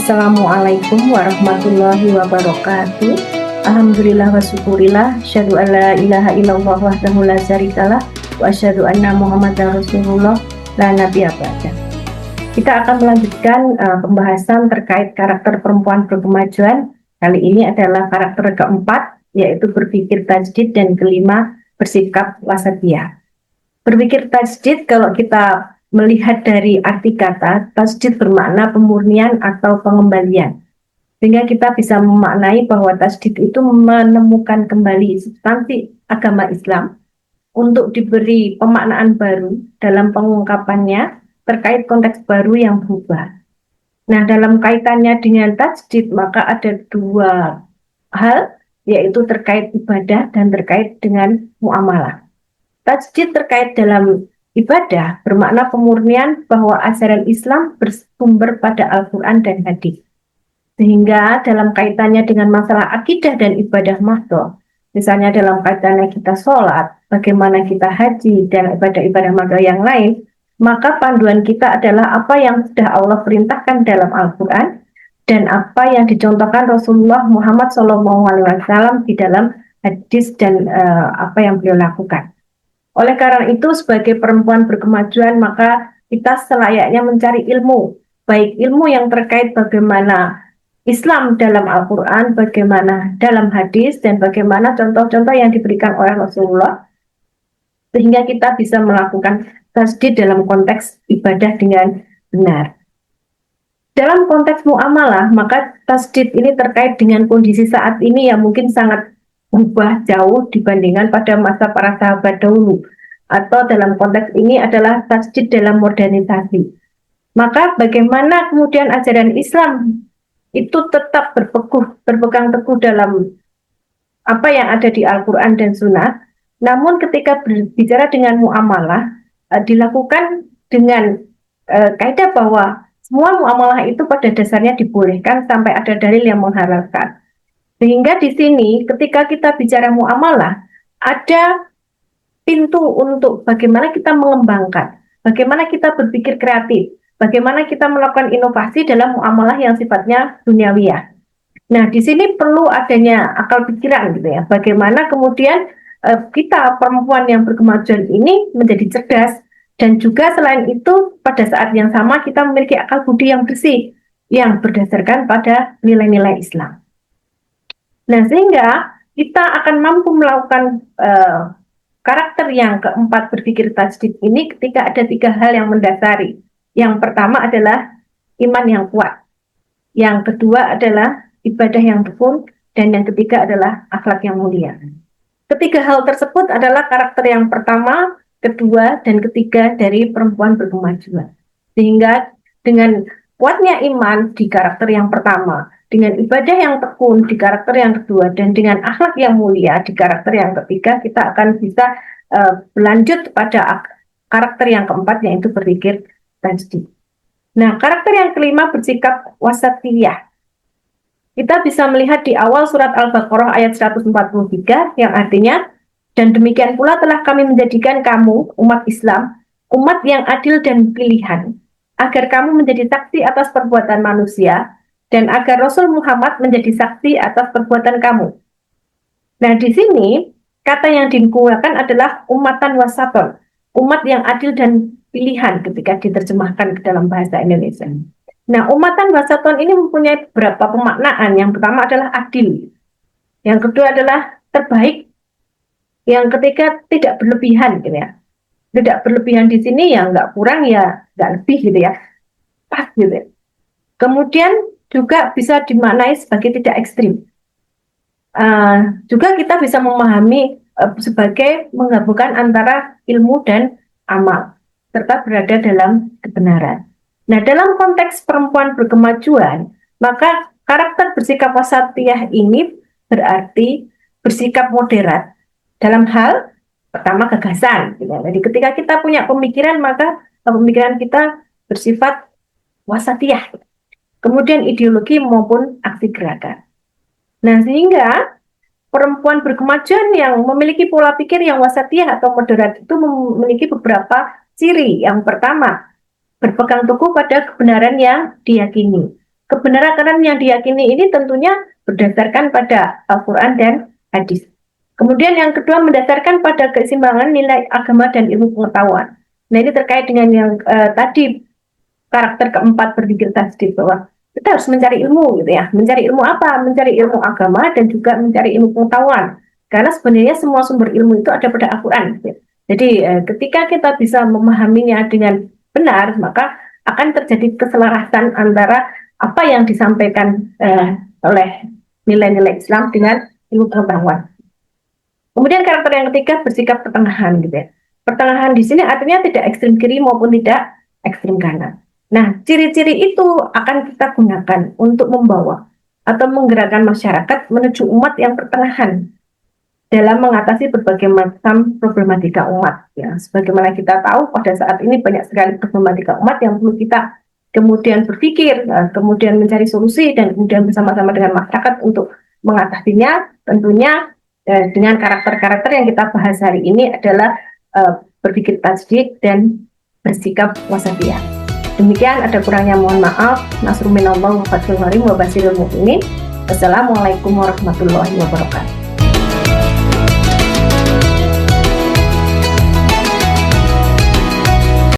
Assalamualaikum warahmatullahi wabarakatuh. Alhamdulillah wa syukurillah, asyhadu an la ilaha illallah wahdahu la syarikalah wa asyhadu anna Muhammadar Rasulullah la nabiyya ba'da. Kita akan melanjutkan pembahasan terkait karakter perempuan berkemajuan. Kali ini adalah karakter keempat, yaitu berpikir tajdid, dan kelima bersikap wasatiyah. Berpikir tajdid, kalau kita melihat dari arti kata, tajdid bermakna pemurnian atau pengembalian. Sehingga kita bisa memaknai bahwa tajdid itu menemukan kembali substansi agama Islam untuk diberi pemaknaan baru dalam pengungkapannya terkait konteks baru yang berubah. Nah, dalam kaitannya dengan tajdid, maka ada dua hal, yaitu terkait ibadah dan terkait dengan muamalah. Tajdid terkait dalam ibadah bermakna pemurnian bahwa ajaran Islam bersumber pada Al-Quran dan hadis. Sehingga dalam kaitannya dengan masalah akidah dan ibadah mahdoh, misalnya dalam kaitannya kita sholat, bagaimana kita haji, dan ibadah-ibadah mahdoh yang lain, maka panduan kita adalah apa yang sudah Allah perintahkan dalam Al-Quran dan apa yang dicontohkan Rasulullah Muhammad SAW di dalam hadis dan apa yang beliau lakukan. Oleh karena itu, sebagai perempuan berkemajuan, maka kita selayaknya mencari ilmu, baik ilmu yang terkait bagaimana Islam dalam Al-Quran, bagaimana dalam hadis, dan bagaimana contoh-contoh yang diberikan oleh Rasulullah, sehingga kita bisa melakukan tajdid dalam konteks ibadah dengan benar. Dalam konteks muamalah, maka tajdid ini terkait dengan kondisi saat ini yang mungkin sangat berubah jauh dibandingkan pada masa para sahabat dahulu, atau dalam konteks ini adalah tajdid dalam modernisasi. Maka bagaimana kemudian ajaran Islam itu tetap berpegang teguh dalam apa yang ada di Al-Quran dan Sunnah, namun ketika berbicara dengan muamalah dilakukan dengan kaidah bahwa semua muamalah itu pada dasarnya dibolehkan sampai ada dalil yang menghalalkan. Sehingga di sini ketika kita bicara muamalah, ada pintu untuk bagaimana kita mengembangkan, bagaimana kita berpikir kreatif, bagaimana kita melakukan inovasi dalam muamalah yang sifatnya duniawiyah. Nah, di sini perlu adanya akal pikiran gitu ya. Bagaimana kemudian kita perempuan yang berkemajuan ini menjadi cerdas, dan juga selain itu pada saat yang sama kita memiliki akal budi yang bersih yang berdasarkan pada nilai-nilai Islam. Nah, sehingga kita akan mampu melakukan karakter yang keempat berpikir tajdid ini ketika ada tiga hal yang mendasari. Yang pertama adalah iman yang kuat. Yang kedua adalah ibadah yang tekun. Dan yang ketiga adalah akhlak yang mulia. Ketiga hal tersebut adalah karakter yang pertama, kedua, dan ketiga dari perempuan berkemajuan. Sehingga dengan kuatnya iman di karakter yang pertama, dengan ibadah yang tekun di karakter yang kedua, dan dengan akhlak yang mulia di karakter yang ketiga, kita akan bisa berlanjut pada karakter yang keempat, yaitu berpikir tajdid. Nah, karakter yang kelima bersikap wasatiyah. Kita bisa melihat di awal surat Al-Baqarah ayat 143 yang artinya, dan demikian pula telah kami menjadikan kamu, umat Islam, umat yang adil dan pilihan, agar kamu menjadi saksi atas perbuatan manusia, dan agar Rasul Muhammad menjadi saksi atas perbuatan kamu. Nah, di sini kata yang digunakan adalah umatan wasaton, umat yang adil dan pilihan ketika diterjemahkan ke dalam bahasa Indonesia. Nah, umatan wasaton ini mempunyai beberapa pemaknaan. Yang pertama adalah adil, yang kedua adalah terbaik, yang ketiga tidak berlebihan gitu ya. Tidak berlebihan di sini ya nggak kurang ya nggak lebih gitu ya, pas gitu ya. Kemudian juga bisa dimaknai sebagai tidak ekstrim. Juga kita bisa memahami sebagai menggabungkan antara ilmu dan amal, serta berada dalam kebenaran. Nah, dalam konteks perempuan berkemajuan, maka karakter bersikap wasatiyah ini berarti bersikap moderat dalam hal pertama gagasan. Gitu. Jadi ketika kita punya pemikiran, maka pemikiran kita bersifat wasatiyah. Kemudian ideologi maupun aksi gerakan. Nah, sehingga perempuan berkemajuan yang memiliki pola pikir yang wasatiyah atau moderat itu memiliki beberapa ciri. Yang pertama, berpegang teguh pada kebenaran yang diyakini. kebenaran yang diyakini ini tentunya berdasarkan pada Al-Quran dan hadis. Kemudian yang kedua, mendasarkan pada keseimbangan nilai agama dan ilmu pengetahuan. Nah, ini terkait dengan yang tadi, karakter keempat berpikir tasdik, bahwa kita harus mencari ilmu gitu ya. Mencari ilmu apa? Mencari ilmu agama dan juga mencari ilmu pengetahuan. Karena sebenarnya semua sumber ilmu itu ada pada Al-Quran. Gitu. Jadi ketika kita bisa memahaminya dengan benar, maka akan terjadi keselarasan antara apa yang disampaikan oleh nilai-nilai Islam dengan ilmu pengetahuan. Kemudian karakter yang ketiga, bersikap pertengahan gitu ya. Pertengahan di sini artinya tidak ekstrim kiri maupun tidak ekstrim kanan. Nah, ciri-ciri itu akan kita gunakan untuk membawa atau menggerakkan masyarakat menuju umat yang pertengahan dalam mengatasi berbagai macam problematika umat. Ya, sebagaimana kita tahu pada saat ini banyak sekali problematika umat yang perlu kita kemudian berpikir, kemudian mencari solusi, dan kemudian bersama-sama dengan masyarakat untuk mengatasinya. Tentunya dengan karakter-karakter yang kita bahas hari ini adalah berpikir tasdik dan bersikap wasatiyah. Demikian, ada kurangnya mohon maaf. Nasrul minallah wa fathul qarib wa basyiril mu'minin. Wassalamualaikum warahmatullahi wabarakatuh.